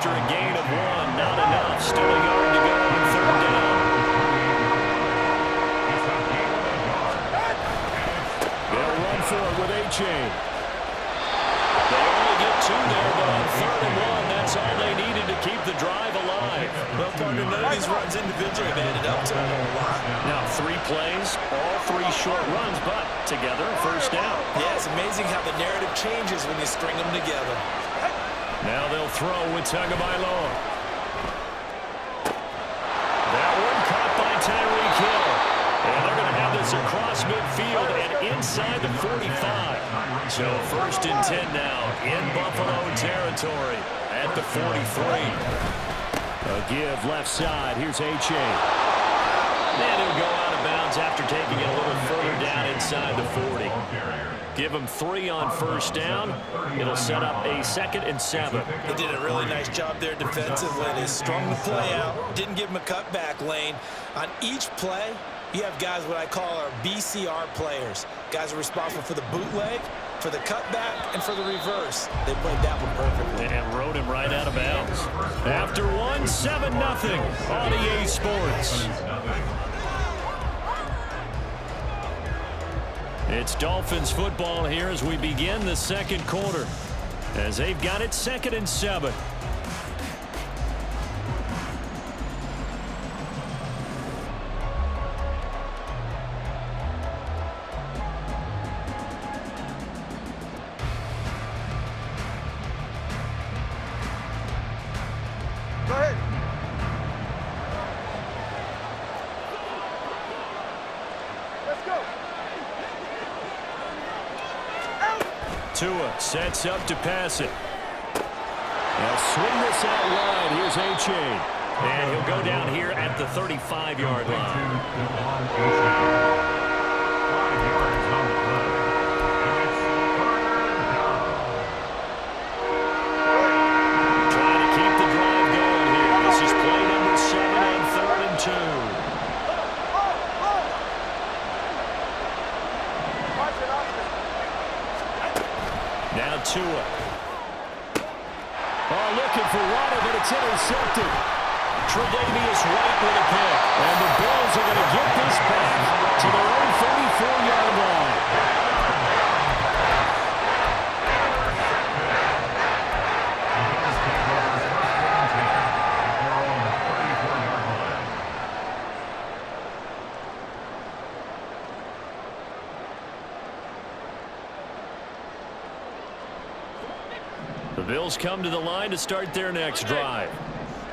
after a gain of 1. Not enough. Still a yard to go on 3rd down. They'll run for it with A-Chain. They only get 2 there, but on 3rd and 1, that's all they needed to keep the drive alive. Well, partner, none of these runs individually have added up to a whole lot. Now 3 plays, all 3 short runs, but together, 1st down. Yeah, it's amazing how the narrative changes when you string them together. Now they'll throw with Tagovailoa. That one caught by Tyreek Hill. And they're going to have this across midfield and inside the 45. So 1st and 10 now in Buffalo territory at the 43. A give left side. Here's A-Chain. And he'll go out of bounds after taking it a little further down inside the 40. Give him 3 on 1st down. It'll set up a 2nd and 7. They did a really nice job there defensively. They strung the play out, didn't give him a cutback lane. On each play, you have guys what I call our BCR players. Guys are responsible for the bootleg, for the cutback, and for the reverse. They played that one perfectly. And rode him right out of bounds. After 1, 7-0 on EA Sports. It's Dolphins football here as we begin the 2nd quarter. As they've got it 2nd and 7. Go ahead. Let's go. Tua sets up to pass it. They'll swing this out wide. Here's A-Chain. And he'll go down here at the 35-yard line. Trying to keep the drive going here. This is play number 7 on 3rd and 2. Now Tua. Oh, looking for Waddle, but it's intercepted. Tre'Davious White with a pick. And the Bills are going to get this back to their own 34-yard line. The Bills come to the line to start their next drive.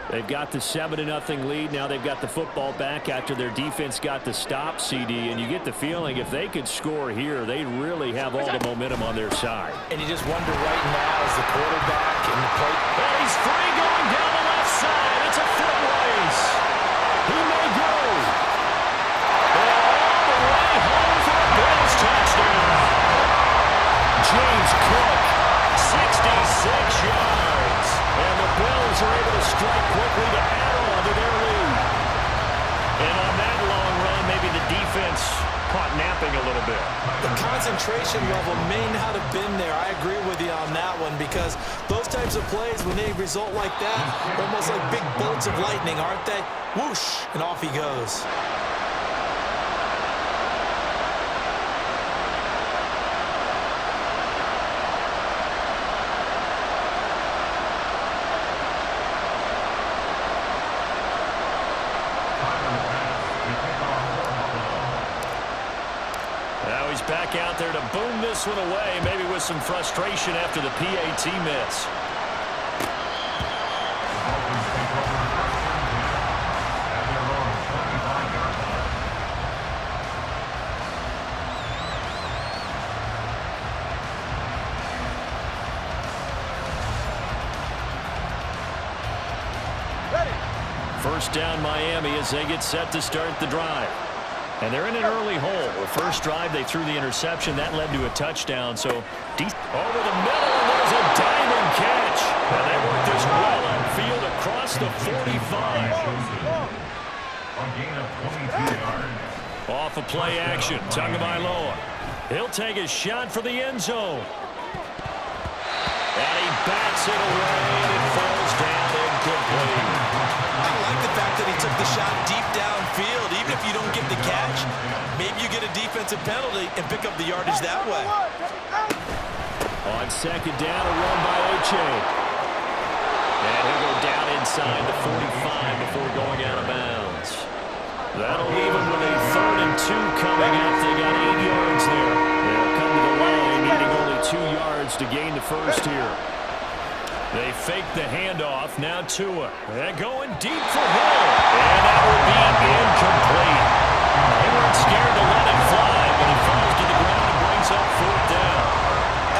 They've got the 7-0 lead. Now they've got the football back after their defense got the stop, CD. And you get the feeling if they could score here, they really have all the momentum on their side. And you just wonder right now as the quarterback and the play. And he's free going down the left side. It's a foot race. He may go. All the way home for a Bills touchdown. James Cook, 66 yards. And the Bills are able to strike quickly to add on to their lead. And on that long run, maybe the defense caught napping a little bit. The concentration level may not have been there. I agree with you on that one because those types of plays, when they result like that, almost like big bolts of lightning, aren't they? Whoosh, and off he goes. Now he's back out there to boom this one away, maybe with some frustration after the PAT miss. First down Miami as they get set to start the drive. And they're in an early hole. The first drive, they threw the interception. That led to a touchdown. So over the middle, and there's a diamond catch. And they work this well upfield across the 45. Off a play action. Tagovailoa. He'll take a shot for the end zone. And he bats it away. It falls down there took the shot deep downfield. Even if you don't get the catch, maybe you get a defensive penalty and pick up the yardage that way. On second down, a run by H.A. And he'll go down inside the 45 before going out of bounds. That'll leave him with a 3rd and 2 coming up. They got 8 yards there. They'll come to the line, needing only 2 yards to gain the first here. They fake the handoff. Now Tua. They're going deep for Hill. And that will be incomplete. They weren't scared to let it fly, but it falls to the ground and brings up 4th down.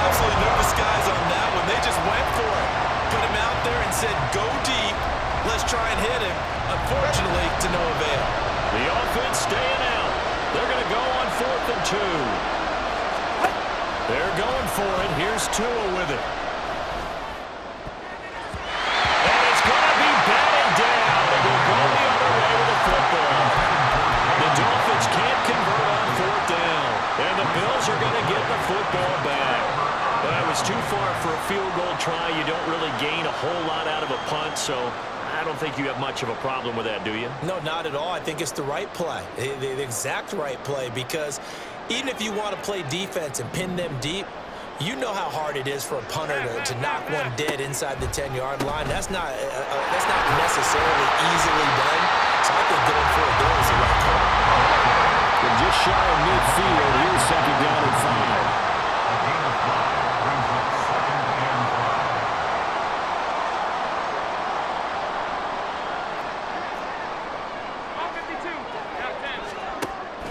Absolutely no disguise on that one. They just went for it. Put him out there and said, go deep. Let's try and hit him. Unfortunately, to no avail. The offense staying out. They're going to go on 4th and 2. They're going for it. Here's Tua with it. And it's going to be batted down. It will go the other way with the football. The Dolphins can't convert on 4th down. And the Bills are going to get the football back. That was too far for a field goal try. You don't really gain a whole lot out of a punt, so I don't think you have much of a problem with that, do you? No, not at all. I think it's the right play, the exact right play, because even if you want to play defense and pin them deep, you know how hard it is for a punter to knock one dead inside the 10-yard line. That's not necessarily easily done, so I think going for it there is the right call. From just shy of midfield, here's 2nd down and 5.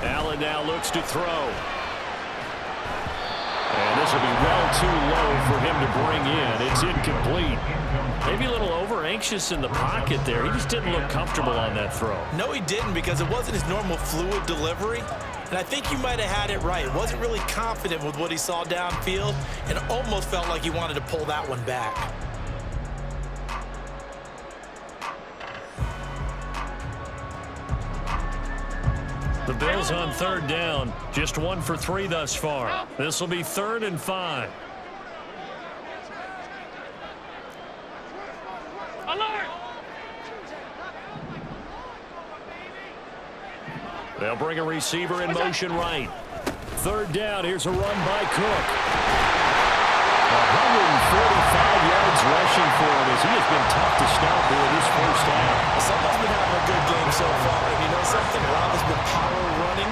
Allen now looks to throw. And this will be well too low for him to bring in. It's incomplete. Maybe a little over-anxious in the pocket there. He just didn't look comfortable on that throw. No, he didn't, because it wasn't his normal fluid delivery. And I think you might have had it right. Wasn't really confident with what he saw downfield and almost felt like he wanted to pull that one back. The Bills on 3rd down. Just 1 for 3 thus far. This will be 3rd and 5. Alert! They'll bring a receiver in motion right. 3rd down. Here's a run by Cook. 145 yards rushing for him as he has been tough to stop here this first half. Someone's been having a good game so far. And you know something? Rob has been power running.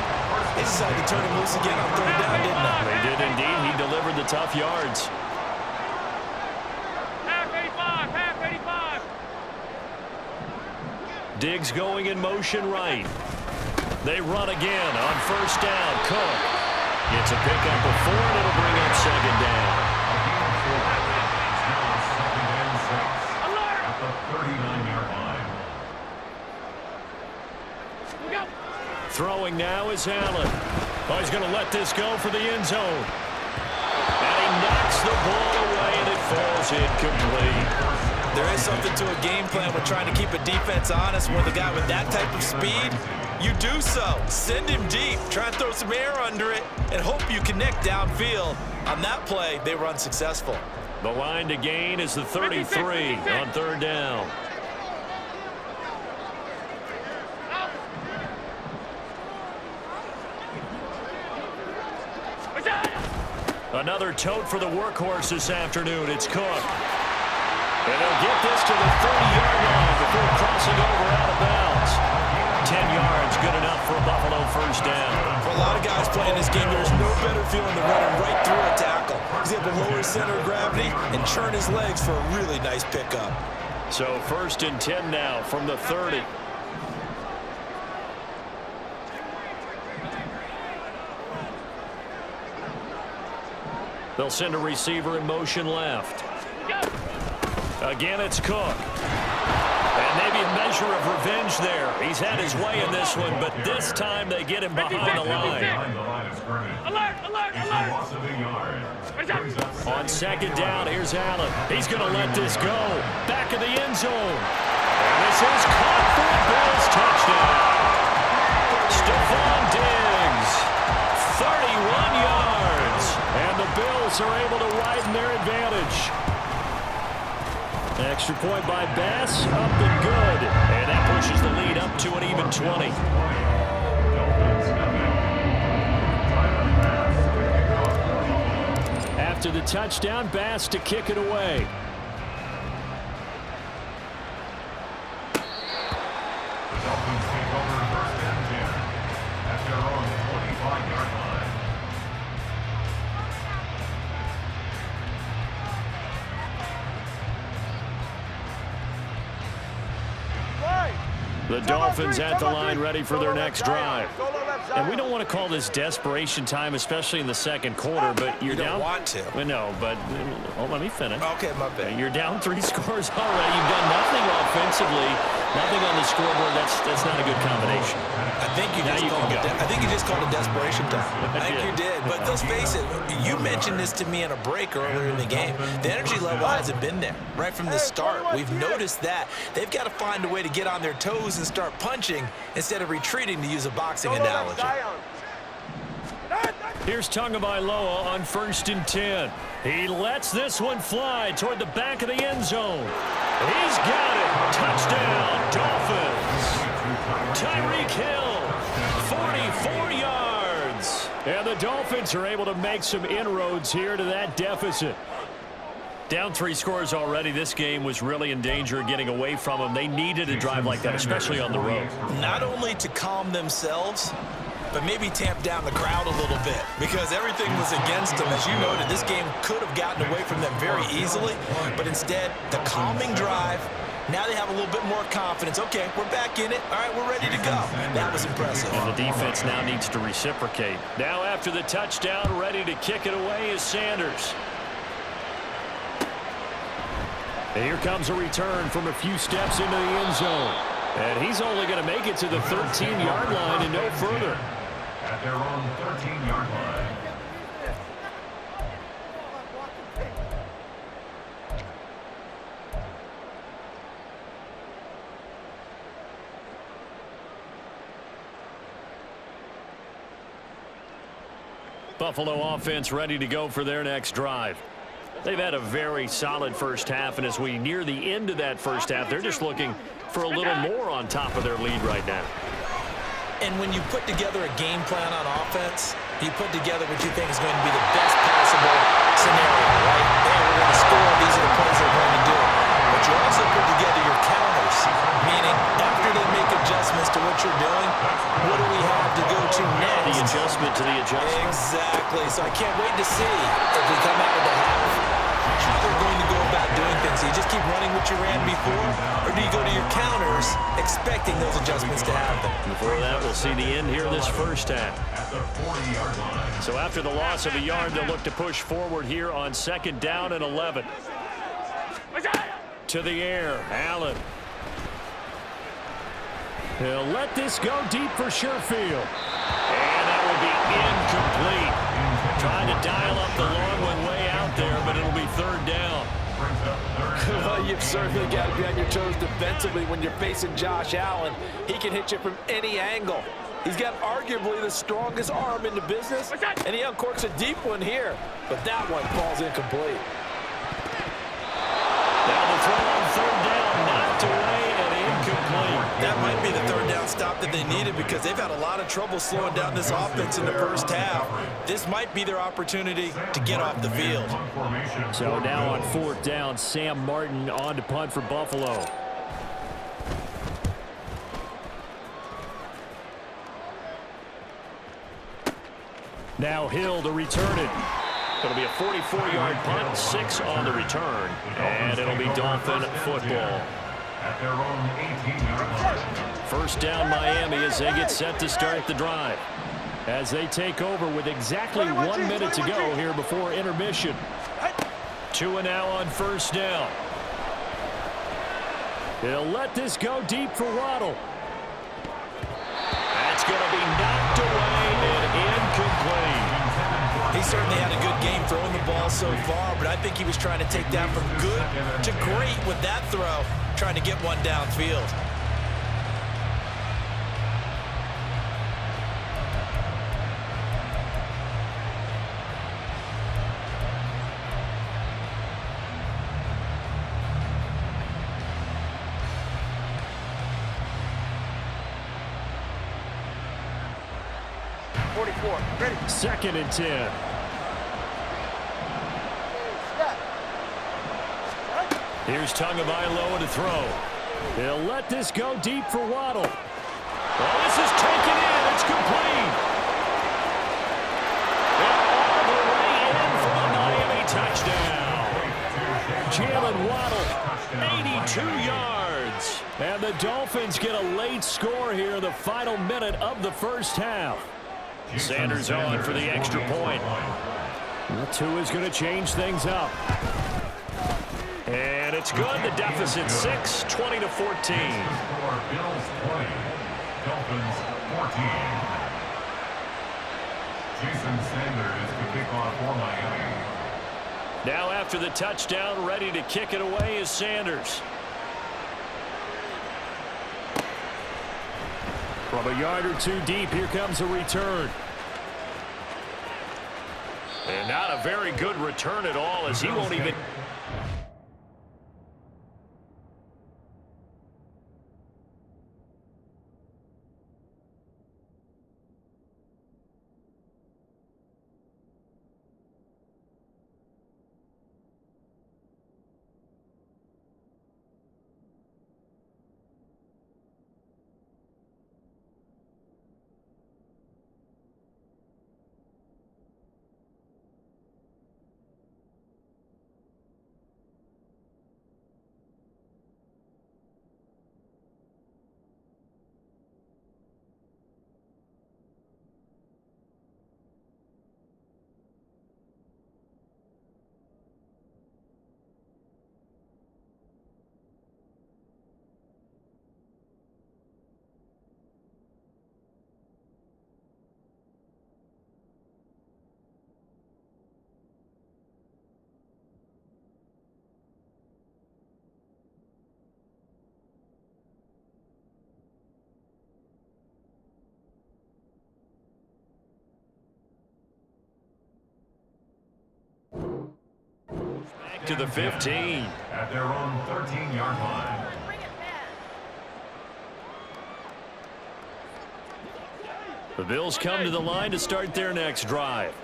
They decided to turn him loose again on 3rd down, didn't they? They did indeed. He delivered the tough yards. Half 85, half 85. Diggs going in motion right. They run again on 1st down. Cook gets a pickup of 4, and it'll bring up 2nd down. Throwing now is Allen. Oh, he's going to let this go for the end zone. And he knocks the ball away, and it falls incomplete. There is something to a game plan with trying to keep a defense honest. With a guy with that type of speed, you do so. Send him deep. Try and throw some air under it and hope you connect downfield. On that play, they were unsuccessful. The line to gain is the 33 on 3rd down. Another tote for the workhorse this afternoon. It's Cook. And they'll get this to the 30-yard line before crossing over out of bounds. 10 yards, good enough for a Buffalo 1st down. For a lot of guys playing this game, there's no better feeling than running right through a tackle. He's able to lower his center of gravity and churn his legs for a really nice pickup. So 1st and 10 now from the 30. They'll send a receiver in motion left. Again, it's Cook. And maybe a measure of revenge there. He's had his way in this one, but this time they get him behind the line. Alert, alert, alert. On 2nd down, here's Allen. He's going to let this go. Back of the end zone. And this is caught for a Bills touchdown. Stephon Diggs, 31 yards. And the Bills are able to widen their advantage. Extra point by Bass, up and good. And that pushes the lead up to an even 20. After the touchdown, Bass to kick it away. The Dolphins take over first and 10 at their own 25-yard line. The Dolphins at the line ready for their next drive. And we don't want to call this desperation time, especially in the second quarter, but you're down. You don't want to. Well, no, but let me finish. Okay, my bad. You're down 3 scores already. You've done nothing offensively, nothing on the scoreboard. That's not a good combination. I think you just called it desperation time. I think you did. But let's face it, you mentioned this to me in a break earlier in the game. The energy level hasn't been there right from the start. We've noticed that. They've got to find a way to get on their toes and start punching instead of retreating, to use a boxing analogy. Here's Tagovailoa on 1st and 10. He lets this one fly toward the back of the end zone. He's got it. Touchdown, Dolphins. Tyreek Hill, 44 yards. And the Dolphins are able to make some inroads here to that deficit. Down 3 scores already. This game was really in danger of getting away from them. They needed a drive like that, especially on the road. Not only to calm themselves, but maybe tamp down the crowd a little bit, because everything was against them. As you noted, this game could have gotten away from them very easily, but instead, the calming drive, now they have a little bit more confidence. Okay, we're back in it. All right, we're ready to go. That was impressive. And the defense now needs to reciprocate. Now after the touchdown, ready to kick it away is Sanders. And here comes a return from a few steps into the end zone. And he's only going to make it to the 13-yard line and no further. At their own 13-yard line. Buffalo offense ready to go for their next drive. They've had a very solid first half, and as we near the end of that first half, they're just looking for a little more on top of their lead right now. And when you put together a game plan on offense, you put together what you think is going to be the best possible scenario, right? Hey, we're going to score. These are the plays they're going to do. But you also put together your counters, meaning after they make adjustments to what you're doing, what do we have to go to next? The adjustment to the adjustment. Exactly. So I can't wait to see if we come out with a half, how they're going to go about doing things. Do you just keep running what you ran before, or do you go to your counters expecting those adjustments to happen? Before that, we'll see the end here this first half. At the 40-yard line. So after the loss of a yard, they'll look to push forward here on 2nd down and 11. To the air, Allen. He'll let this go deep for Sherfield. And that will be incomplete. Trying to dial up the long one way out there, but it'll be 3rd down. Well, you've certainly got to be on your toes defensively when you're facing Josh Allen. He can hit you from any angle. He's got arguably the strongest arm in the business, and he uncorks a deep one here. But that one falls incomplete. Now the throw on 3rd down, knocked away and incomplete. That might be the 3rd down stop that they needed, because they've had a lot of trouble slowing down this offense in the first half. This might be their opportunity to get off the field. So now on 4th down, Sam Martin on to punt for Buffalo. Now Hill to return it. It'll be a 44-yard punt, 6 on the return, and it'll be Dolphin football. At their own 18-yard line. 1st down Miami as they get set to start the drive. As they take over with exactly 1 minute to go here before intermission. 2 and now on 1st down. He'll let this go deep for Waddle. That's going to be knocked away and incomplete. He certainly had a good game throwing the ball so far, but I think he was trying to take that from good to great with that throw, trying to get one downfield. 44. Ready. 2nd and 10. Here's Tagovailoa to throw. He'll let this go deep for Waddle. Well, this is taken in. It's complete. And all the way in for the Miami touchdown. Jalen Waddle, 82 yards. And the Dolphins get a late score here in the final minute of the first half. Sanders on for the extra point. Tua's going to change things up. And it's good. The deficit 6, 20-14. Bills 20, Dolphins 14. Jason Sanders to kick off for Miami. Now after the touchdown, ready to kick it away is Sanders. From a yard or two deep, here comes a return. And not a very good return at all, as he won't even... to the 15. At their own 13-yard line. The Bills come to the line to start their next drive.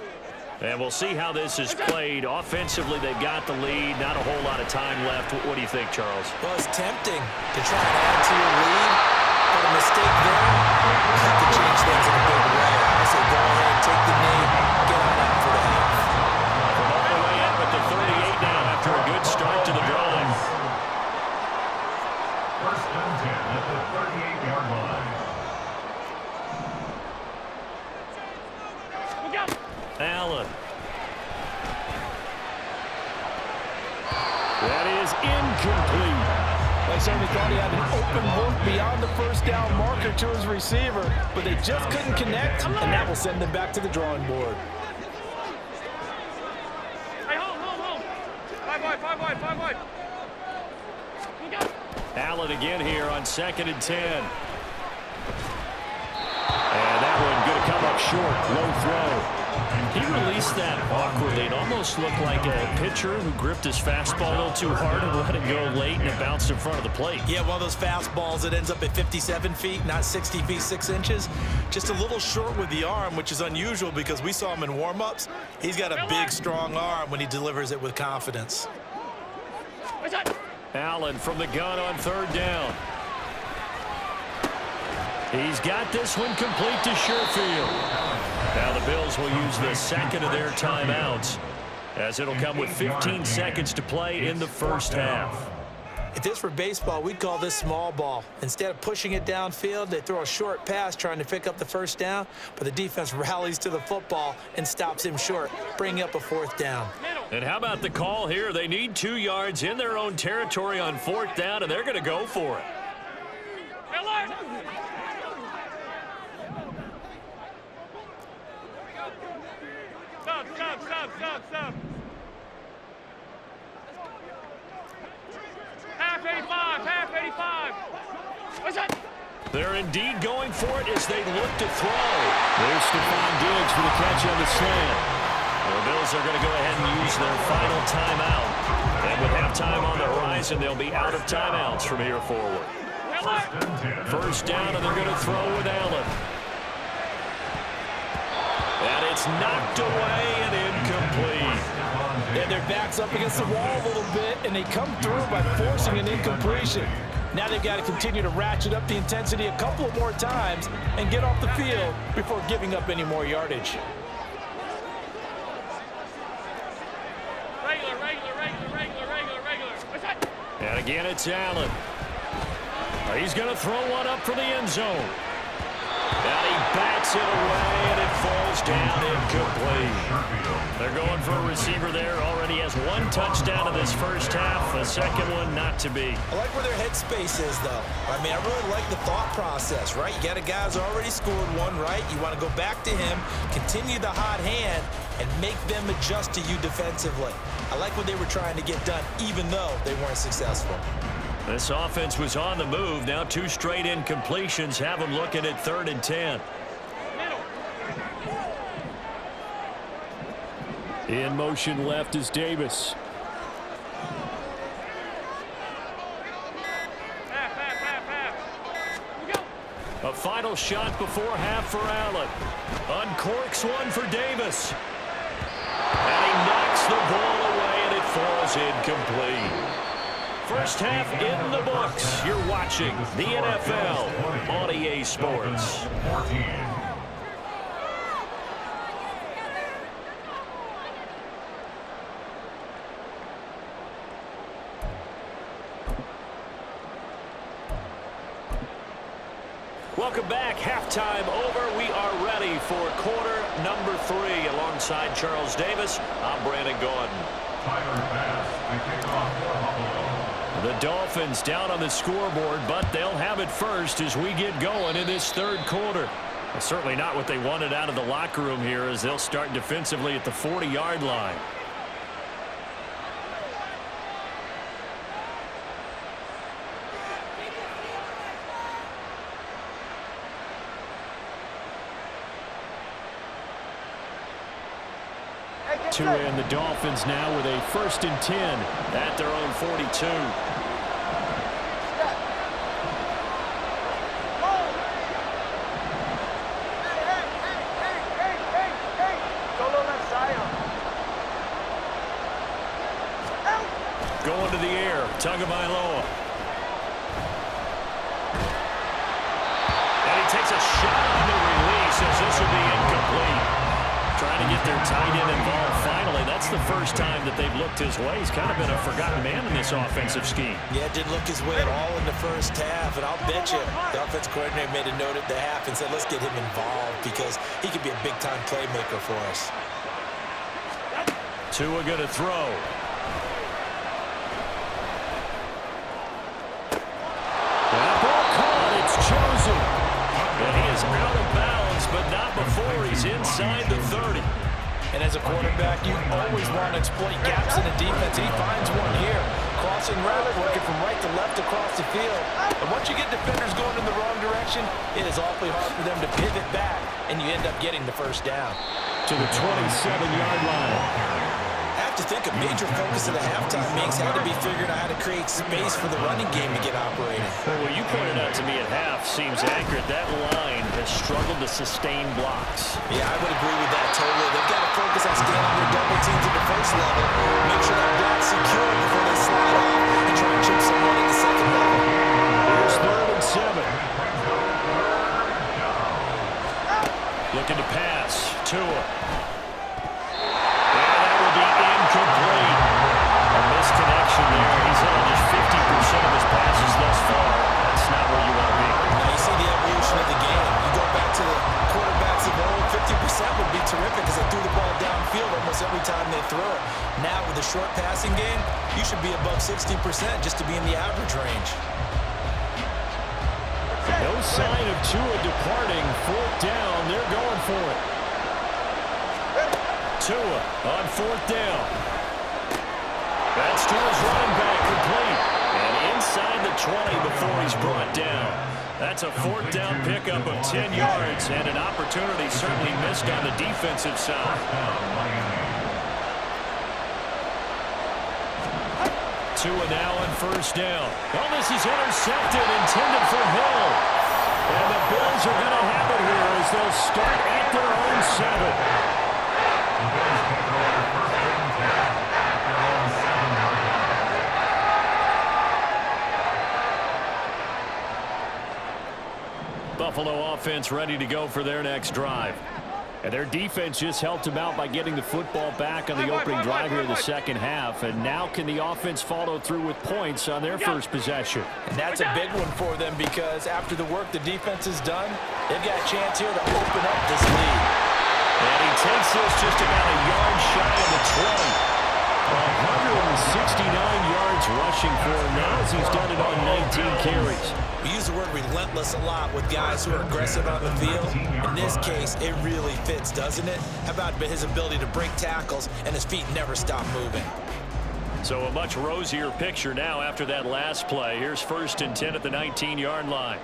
And we'll see how this is played. Offensively, they've got the lead. Not a whole lot of time left. What do you think, Charles? Well, it's tempting to try and add to your lead, but a mistake there could change things in a big way. I say go ahead, take the knee, get on out for the half. From all the way up at the 38 now after a good start to the drive. First and 10 at the 38-yard line. Allen. That is incomplete. They certainly thought he had an open look beyond the first down marker to his receiver, but they just couldn't connect, and that will send them back to the drawing board. Hey, hold. 5 wide. Allen again here on 2nd and 10. And that one going to come up short. Low throw. He released that awkwardly. It almost looked like a pitcher who gripped his fastball a little too hard and let it go late, and it bounced in front of the plate. Yeah, one of those fastballs that ends up at 57 feet, not 60 feet, 6 inches. Just a little short with the arm, which is unusual because we saw him in warm-ups. He's got a big, strong arm when he delivers it with confidence. Allen from the gun on 3rd down. He's got this one complete to Sherfield. Now the Bills will use the second of their timeouts, as it'll come with 15 seconds to play in the first half. If this were baseball, we'd call this small ball. Instead of pushing it downfield, they throw a short pass trying to pick up the first down, but the defense rallies to the football and stops him short, bringing up a 4th down. And how about the call here? They need 2 yards in their own territory on 4th down, and they're going to go for it. Stop. Half 85. What's that? They're indeed going for it as they look to throw. There's Stephon Diggs for the catch on the slant. The Bills are going to go ahead and use their final timeout. And with halftime on the horizon, they'll be out of timeouts from here forward. First down, and they're going to throw with Allen. And it's knocked away and incomplete. And their back's up against the wall a little bit, and they come through by forcing an incompletion. Now they've got to continue to ratchet up the intensity a couple of more times and get off the field before giving up any more yardage. And again, it's Allen. He's going to throw one up for the end zone. And he bats it away, and it falls down incomplete. They're going for a receiver there. Already has one touchdown in this first half. A second one not to be. I like where their headspace is, though. I mean, I really like the thought process, right? You got a guy who's already scored one, right? You want to go back to him, continue the hot hand, and make them adjust to you defensively. I like what they were trying to get done, even though they weren't successful. This offense was on the move. Now 2 straight incompletions have them looking at 3rd and 10. In motion left is Davis. A final shot before half for Allen. Uncorks one for Davis. And he knocks the ball away, and it falls incomplete. First half in the books. You're watching the NFL on EA Sports. Welcome back. Halftime over. We are ready for quarter number 3. Alongside Charles Davis, I'm Brandon Gordon. The Dolphins down on the scoreboard, but they'll have it first as we get going in this 3rd quarter. Well, certainly not what they wanted out of the locker room here, as they'll start defensively at the 40-yard line. Tua and the Dolphins now with a 1st and 10 at their own 42. Going to the air, Tagovailoa. And he takes a shot on the release as this will be incomplete. Trying to get their tight end involved finally. That's the first time that they've looked his way. He's kind of been a forgotten man in this offensive scheme. Yeah, didn't look his way at all in the first half, and I'll bet you the offense coordinator made a note at the half and said, let's get him involved because he could be a big-time playmaker for us. Tua going to throw. That ball caught. It's chosen. And he is out of bounds, but not before he's inside the 30. And as a quarterback, you always want to exploit gaps in the defense. He finds one here. Crossing route, working from right to left across the field. And once you get defenders going in the wrong direction, it is awfully hard for them to pivot back, and you end up getting the first down. To the 27-yard line. I have to think a major focus of the halftime makes had to be figuring out how to create space for the running game to get operating. Well, you pointed out to me at half seems accurate. That line has struggled to sustain blocks. Yeah, I would agree with that totally. They've got to focus on scaling their double teams at the first level, make sure that block's secure before they slide off and try and chip someone at the second level. Here's 3rd and 7. Looking to pass. Tua. Incomplete. A misconnection there. He's on just 50% of his passes thus far. That's not where you want to be. Now you see the evolution of the game. You go back to the quarterbacks of old, 50% would be terrific because they threw the ball downfield almost every time they throw it. Now with the short passing game, you should be above 60% just to be in the average range. No sign of Tua departing. 4th down. They're going for it. Tua on 4th down. That's Tua's running back complete. And inside the 20 before he's brought down. That's a 4th down pickup of 10 yards and an opportunity certainly missed on the defensive side. Tua now on 1st down. Oh, this is intercepted, intended for Hill. And the Bills are going to have it here as they'll start at their own 7. The Bills take over first and 10 at their own 7-yard line. Buffalo offense ready to go for their next drive. And their defense just helped them out by getting the football back on the opening drive here in the second half. And now can the offense follow through with points on their first possession? And that's a big one for them because after the work the defense has done, they've got a chance here to open up this lead. And he takes this just about a yard shy of the 20. 169 yards rushing for him now as he's done it on 19 carries. We use the word relentless a lot with guys who are aggressive on the field. In this case, it really fits, doesn't it? How about his ability to break tackles and his feet never stop moving? So a much rosier picture now after that last play. Here's first and 10 at the 19-yard line.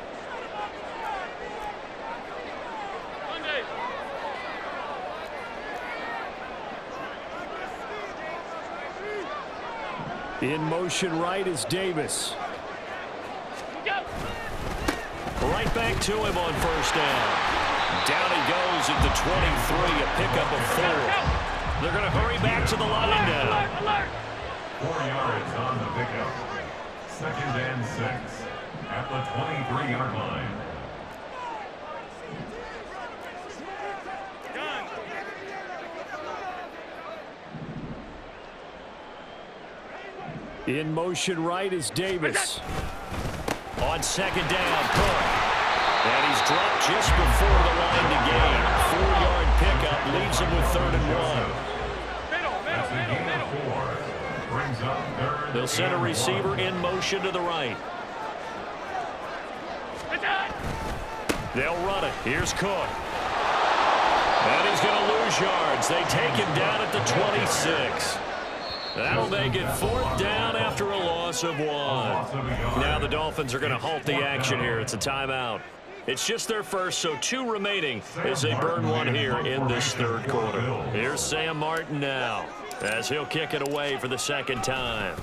In motion right is Davis. Right back to him on first down. Down he goes at the 23, a pickup of 4. They're going to hurry back to the line now. 4 yards on the pickup. Second and 6 at the 23-yard line. In motion right is Davis. On second down, Cook. And he's dropped just before the line to gain. 4-yard pickup leaves him with 3rd and 1. That's a gain of 4. Brings up 3rd. They'll send a receiver in motion to the right. They'll run it. Here's Cook. And he's going to lose yards. They take him down at the 26. That'll make it 4th down after a loss of 1. Now the Dolphins are going to halt the action here. It's a timeout. It's just their first, so 2 remaining as they burn 1 here in this 3rd quarter. Here's Sam Martin now as he'll kick it away for the 2nd time.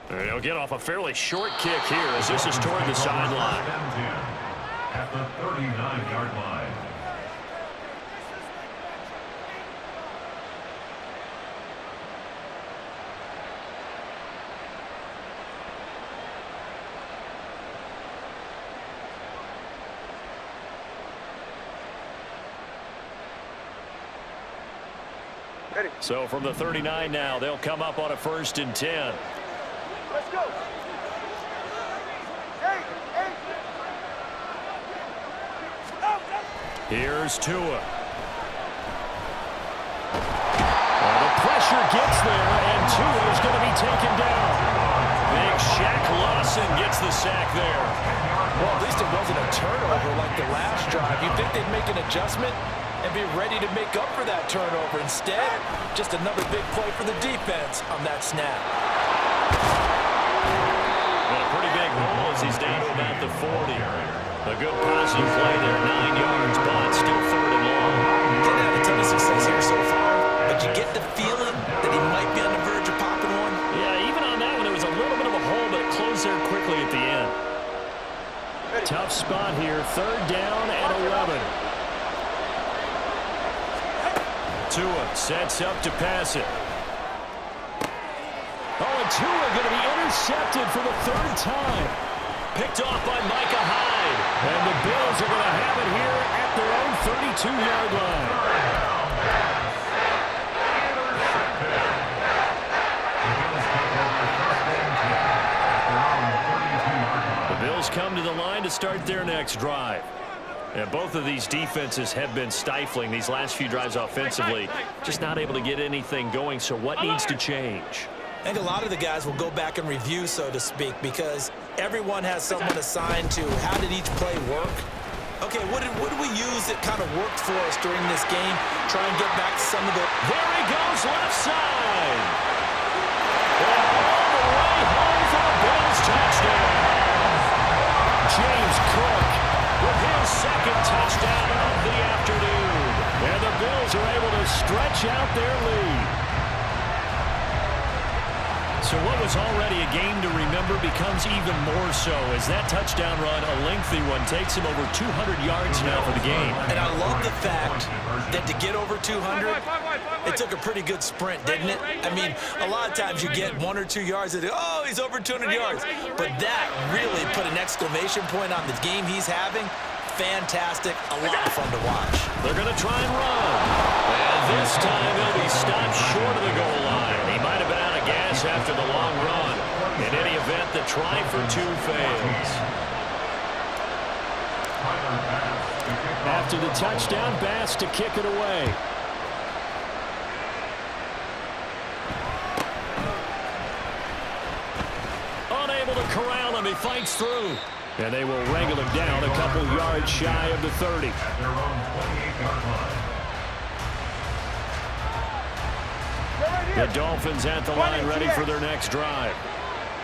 And he'll get off a fairly short kick here as this is toward the sideline. At the 39-yard line. So from the 39 now, they'll come up on a 1st and 10. Let's go. Here's Tua. The pressure gets there, and Tua is going to be taken down. Big Shaq Lawson gets the sack there. Well, at least it wasn't a turnover like the last drive. You'd think they'd make an adjustment and be ready to make up for that turnover. Instead, just another big play for the defense on that snap. And a pretty big haul as he's down to about the 40. A good passing play there, 9 yards, but still 3rd and long. Didn't have a ton of success here so far, but you get the feeling that he might be on the verge of popping one. Yeah, even on that one, there was a little bit of a hole, but it closed there quickly at the end. Tough spot here, 3rd down and 11. Tua sets up to pass it. Oh, and Tua going to be intercepted for the 3rd time. Picked off by Micah Hyde. And the Bills are going to have it here at their own 32-yard line. The Bills come to the line to start their next drive. And both of these defenses have been stifling these last few drives offensively. Just not able to get anything going, so what needs to change? I think a lot of the guys will go back and review, so to speak, because everyone has someone assigned to how did each play work. Okay, what did we use that kind of worked for us during this game? Try and get back to some of the... There he goes, left side. And all the way home for the Bills touchdown. James Cook with his 2nd touchdown of the afternoon. And the Bills are able to stretch out their lead. So what was already a game to remember number becomes even more so as that touchdown run, a lengthy one, takes him over 200 yards now for the game. And I love the fact that to get over 200, it took a pretty good sprint, didn't it? I mean, a lot of times you get 1 or 2 yards and, oh, he's over 200 yards. But that really put an exclamation point on the game he's having. Fantastic, a lot of fun to watch. They're going to try and run. And this time he'll be stopped short of the goal line. He might have been out of gas after the long run. In any event, the try for 2 fails. After the touchdown, Bass to kick it away. Unable to corral him, he fights through. And they will wrangle him down a couple yards shy of the 30. At their own 28-yard line. The Dolphins at the line, ready for their next drive.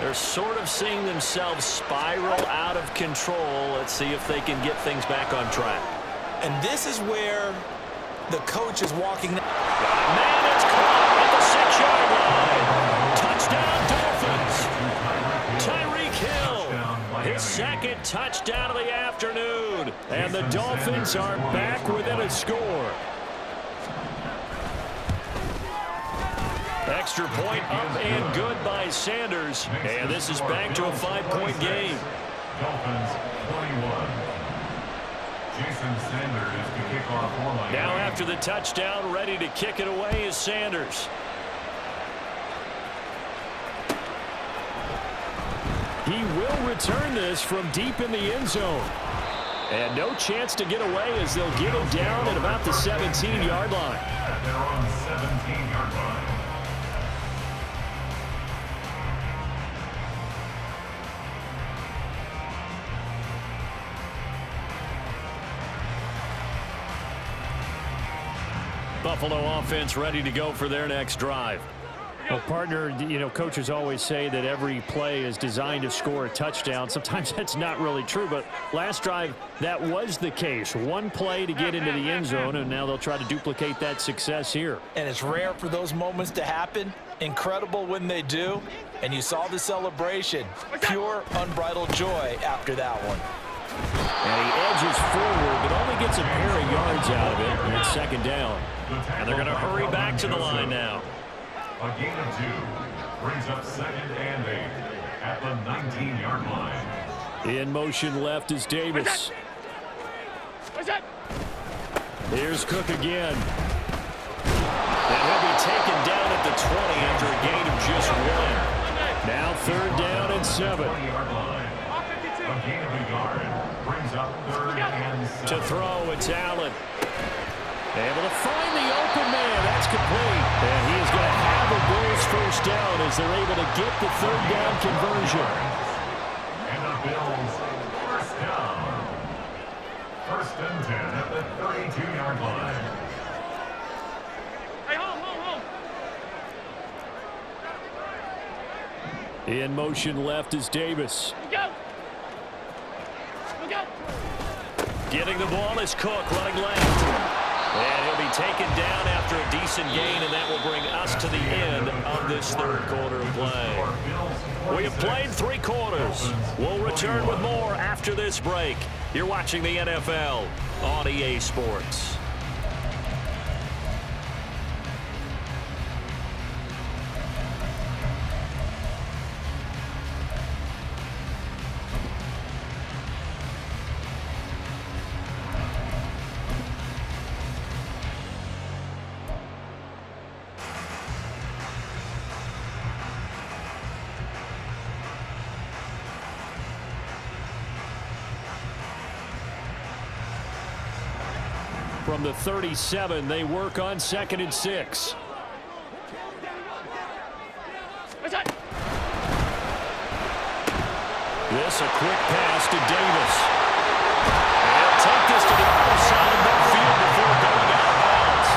They're sort of seeing themselves spiral out of control. Let's see if they can get things back on track. And this is where the coach is walking. Man, it's caught at the 6-yard line. Touchdown, Dolphins. Tyreek Hill, his second touchdown of the afternoon. And the Dolphins are back within a score. Extra point up and good by Sanders. And this is back to a 5-point game. Dolphins 21. Jason Sanders to kick off for Miami. Now after the touchdown, ready to kick it away is Sanders. He will return this from deep in the end zone. And no chance to get away as they'll get him down at about the 17-yard line. At their own 17-yard line. Buffalo offense ready to go for their next drive. Well, partner, you know, coaches always say that every play is designed to score a touchdown. Sometimes that's not really true, but last drive, that was the case. One play to get into the end zone, and now they'll try to duplicate that success here. And it's rare for those moments to happen. Incredible when they do. And you saw the celebration. Pure, unbridled joy after that one. And he edges forward, but only gets a pair of yards out of it, and it's second down. And they're going to hurry back to the line now. A gain of 2 brings up 2nd and 8 at the 19-yard line. In motion left is Davis. Here's Cook again. And he'll be taken down at the 20 after a gain of just 1. Now 3rd down and 7. 20-yard line. A gain of a yard brings up 3rd and 7. To throw, it's Allen. Able to find the open man. That's complete. And he is going to have the Bills first down as they're able to get the 3rd down conversion. And the Bills first down. 1st and 10 at the 32-yard line. Hey, home. In motion left is Davis. Go. Getting the ball is Cook running left. And he'll be taken down after a decent gain, and that will bring us to the end of this 3rd quarter of play. We have played 3 quarters. We'll return with more after this break. You're watching the NFL on EA Sports. From the 37, they work on 2nd and 6. This a quick pass to Davis. And he'll take this to the other side of midfield before going out of bounds.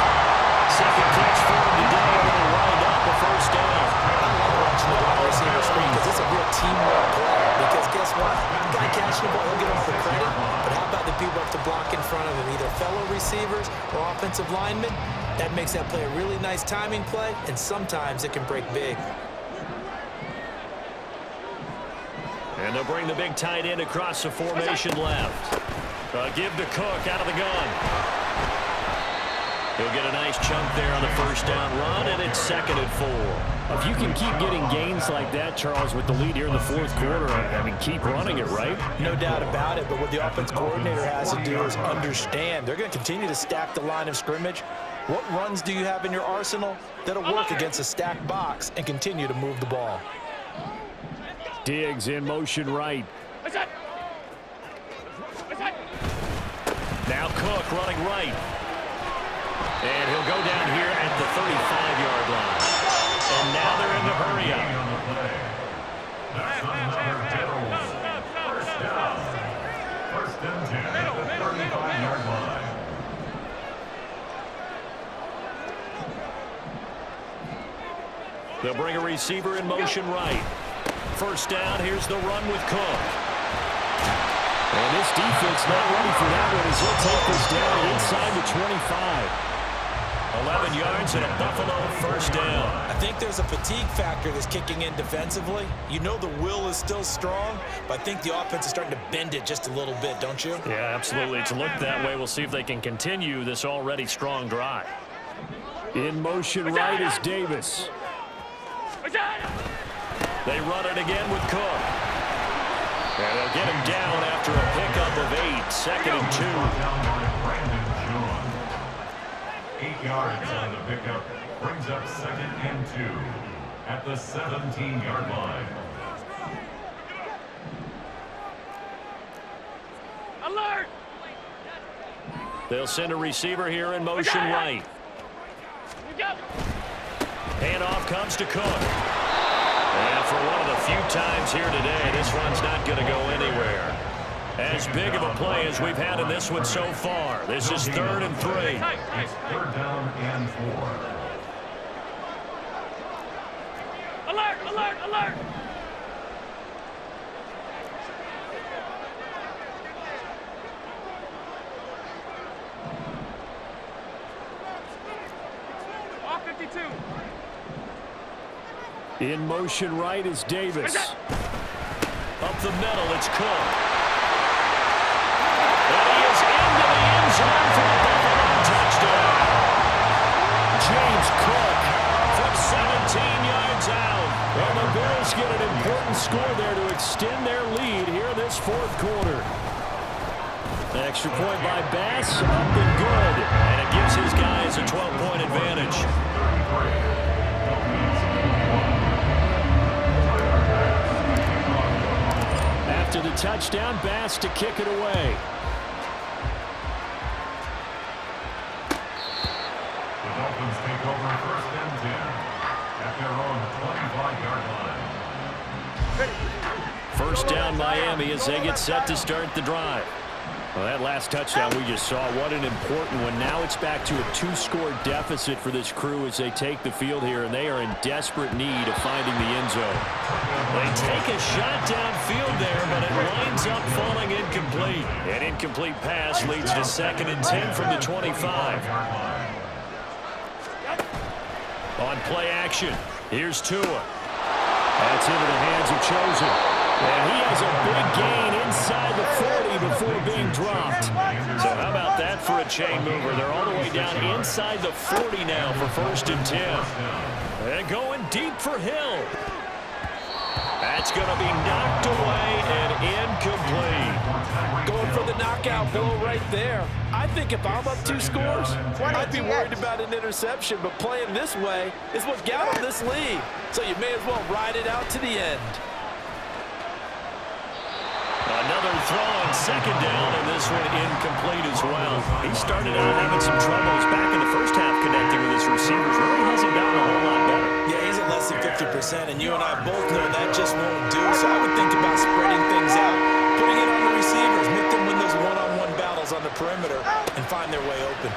2nd catch for him today, and he'll wind up a first down. I love watching the wide receiver screen because it's a real teamwork play. Because guess what? The guy catching the ball, he'll get all the credit. But how about the people have to block in front of him, either fellow receivers or offensive linemen? That makes that play a really nice timing play, and sometimes it can break big. And they'll bring the big tight end across the formation left. Give to Cook out of the gun. He'll get a nice chunk there on the first down run, and it's 2nd and 4. If you can keep getting gains like that, Charles, with the lead here in the 4th quarter, I mean, keep running it, right? No doubt about it, but what the offense coordinator has to do is understand they're going to continue to stack the line of scrimmage. What runs do you have in your arsenal that'll work against a stacked box and continue to move the ball? Diggs in motion right. Now Cook running right. And he'll go down here at the 35-yard line. And now they're in the hurry up. First and 10 at the 35-yard line. They'll bring a receiver in motion right. First down, here's the run with Cook. And this defense not ready for that one as he'll take this down inside the 25. 11 yards and a Buffalo first down. I think there's a fatigue factor that's kicking in defensively. You know the will is still strong, but I think the offense is starting to bend it just a little bit, don't you? Yeah, absolutely. It's looked that way. We'll see if they can continue this already strong drive. In motion right is Davis. They run it again with Cook. And they'll get him down after a pickup of 8, 2nd and 2. 8 yards on the pickup brings up 2nd and 2 at the 17-yard line. Alert! They'll send a receiver here in motion right. Handoff comes to Cook. And for one of the few times here today, this one's not going to go anywhere. As big of a play as we've had in this one so far. This is 3rd and 3. It's 3rd down and 4. Alert! Alert! Alert! Off 52. In motion right is Davis. Up the middle, it's Cook. And he is into the end zone for a Buffalo touchdown. James Cook from 17 yards out. And the Bills get an important score there to extend their lead here this 4th quarter. An extra point by Bass, up and good. And it gives his guys a 12-point advantage. After the touchdown, Bass to kick it away. The Dolphins take over 1st and 10 at their own 25-yard line. First down Miami as they get set to start the drive. Well, that last touchdown we just saw, what an important one. Now it's back to a 2-score deficit for this crew as they take the field here, and they are in desperate need of finding the end zone. They take a shot downfield there, but it winds up falling incomplete. An incomplete pass leads to 2nd and 10 from the 25. On play action, here's Tua. That's into the hands of Chosen. And he has a big gain inside the 40 before being dropped. So how about that for a chain mover? They're all the way down inside the 40 now for 1st and 10. And going deep for Hill. That's going to be knocked away and incomplete. Going for the knockout blow right there. I think if I'm up 2 scores, I'd be worried about an interception, but playing this way is what got them this lead. So you may as well ride it out to the end. Another throw on 2nd down, and this one incomplete as well. He started out having some troubles back in the first half connecting with his receivers. Really hasn't gotten a whole lot better. Yeah, he's at less than 50%, and you and I both know that just won't do. So I would think about spreading things out, putting it on the receivers, make them win those one-on-one battles on the perimeter, and find their way open.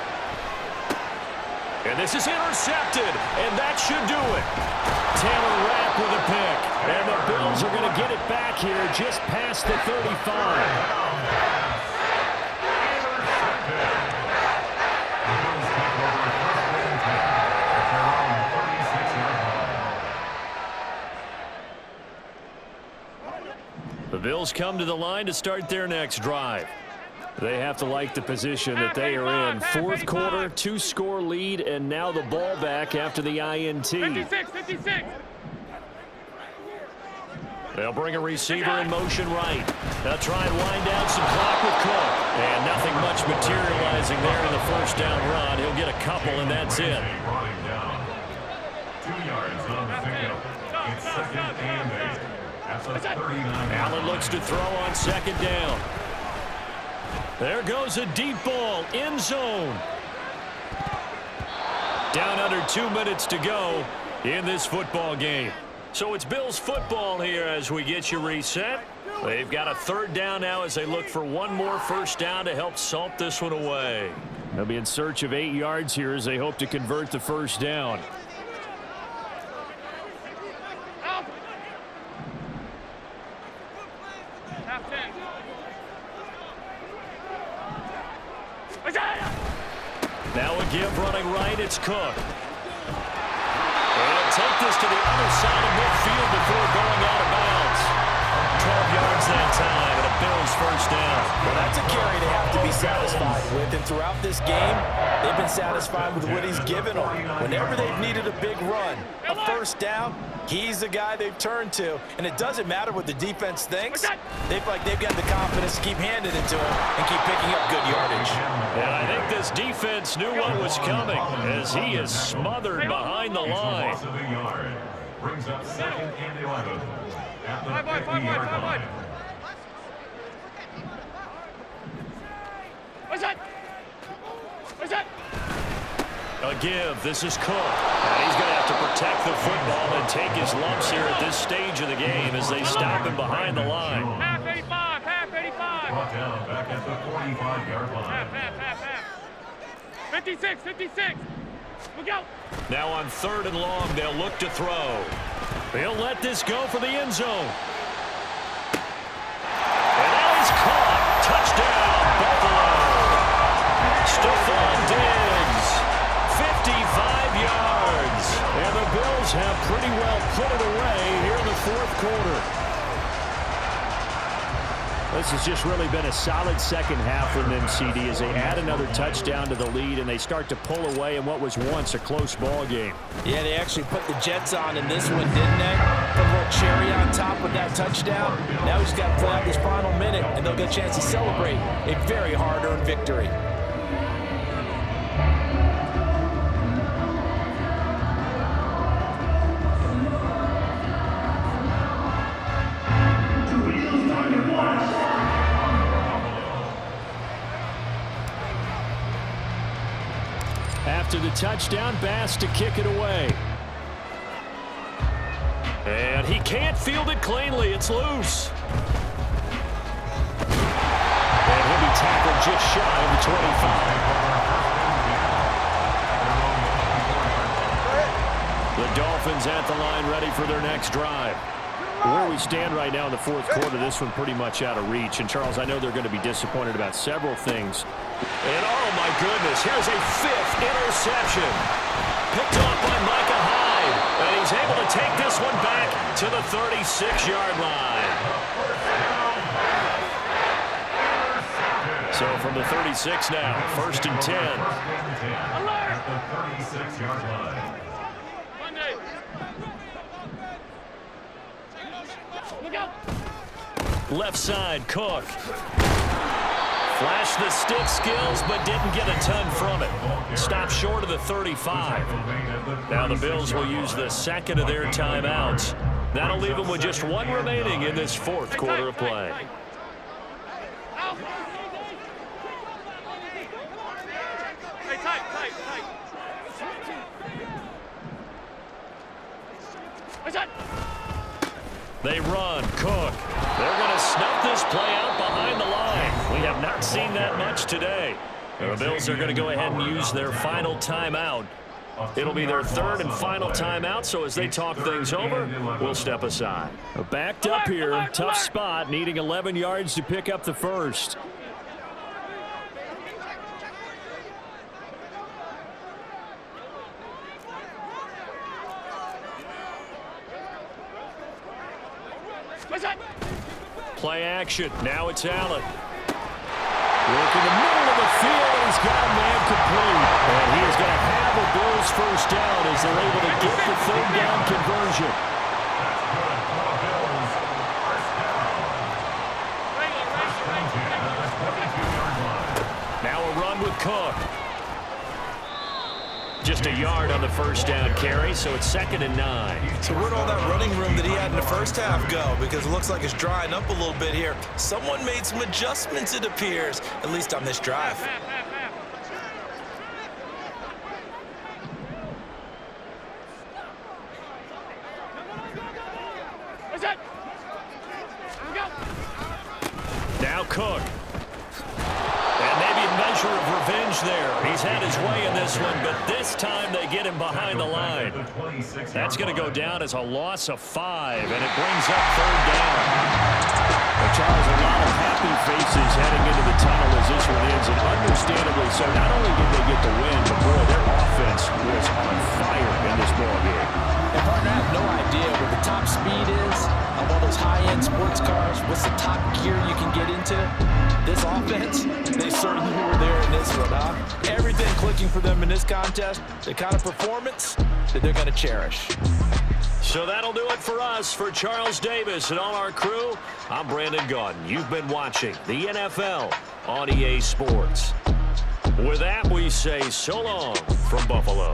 And this is intercepted, and that should do it. Taylor Rapp with a pick. And the Bills are going to get it back here just past the 35. The Bills come to the line to start their next drive. They have to like the position that they are in. Fourth quarter, 2-score lead, and now the ball back after the INT. 56, 56. They'll bring a receiver in motion right. They'll try and wind down some clock with Cook. And nothing much materializing there in the first down run. He'll get a couple, and that's it. 2 yards on the pickup. It's 2nd and 8. That's a 39. Allen looks to throw on 2nd down. There goes a deep ball, end zone. Down under 2 minutes to go in this football game. So it's Bills football here as we get you reset. They've got a 3rd down now as they look for one more first down to help salt this one away. They'll be in search of 8 yards here as they hope to convert the first down. Half 10. Now a give running right, it's Cook. And take this to the other side of midfield before going out of bounds. 12 yards that time, and a Bills first down. Well, that's a carry they have to be satisfied with, and throughout this game, they've been satisfied with what he's given them. Whenever they've needed a big run, a first down, he's the guy they've turned to, and it doesn't matter what the defense thinks. They've got the confidence to keep handing it to him and keep picking up good yardage. And I think this defense knew what was coming as he is smothered behind the line. Brings up 2nd and 11 at the 50-yard line. What's that? A give. This is Cook. And he's going to have to protect the football and take his lumps here at this stage of the game as they stop him behind the line. Half 85, half 85. Brought down back at the 45-yard line. Half. 56, 56. Look out. Now on 3rd and long, they'll look to throw. He'll let this go for the end zone. And now he's caught. Touchdown, Buffalo. Stephon Diggs, 55 yards. And the Bills have pretty well put it away here in the 4th quarter. This has just really been a solid second half from them, CD, as they add another touchdown to the lead and they start to pull away in what was once a close ball game. Yeah, they actually put the Jets on in this one, didn't they? Put a little cherry on top with that touchdown. Now he's got to play out this final minute, and they'll get a chance to celebrate a very hard-earned victory. After the touchdown, Bass to kick it away. And he can't field it cleanly. It's loose. And he'll be tackled just shy of the 25. The Dolphins at the line ready for their next drive. Where we stand right now in the 4th quarter, this one pretty much out of reach. And, Charles, I know they're going to be disappointed about several things. And, oh, my goodness, here's a 5th interception. Picked off by Micah Hyde. And he's able to take this one back to the 36-yard line. So from the 36 now, 1st and 10. Alert! At the 36-yard line. Monday. Look out. Left side, Cook. Flashed the stick skills, but didn't get a ton from it. Stopped short of the 35. Now the Bills will use the 2nd of their timeouts. That'll leave them with just 1 remaining in this 4th quarter of play. Out. Hey, tight. What's that? They run. Cook. They're going to snuff this play out behind the line. We have not seen that much today. The Bills are going to go ahead and use their final timeout. It'll be their 3rd and final timeout, so as they talk things over, we'll step aside. Backed up here, tough spot, needing 11 yards to pick up the first. Play action. Now it's Allen. Work in the middle of the field, and he's got a man complete. And he is going to have a Bills first down as they're able to get the third down conversion. Now a run with Cook. Just a yard on the first down carry, so it's 2nd and 9. So where'd all that running room that he had in the first half go? Because it looks like it's drying up a little bit here. Someone made some adjustments, it appears, at least on this drive. Now Cook. And maybe a measure of revenge there. He's had his way in this one, but this time they get him behind the line. That's going to go down as a loss of 5, and it brings up 3rd down. Well, Charles, a lot of happy faces heading into the tunnel as this one ends, and understandably so. Not only did they get the win, but boy, their offense was on fire in this ballgame. And partner, I have no idea what the top speed is of all those high-end sports cars. What's the top gear you can get into? This offense, they certainly were there in this one, huh? Everything clicking for them in this contest, the kind of performance that they're going to cherish. So that'll do it for us. For Charles Davis and all our crew, I'm Brandon Gaudin. You've been watching the NFL on EA Sports. With that, we say so long from Buffalo.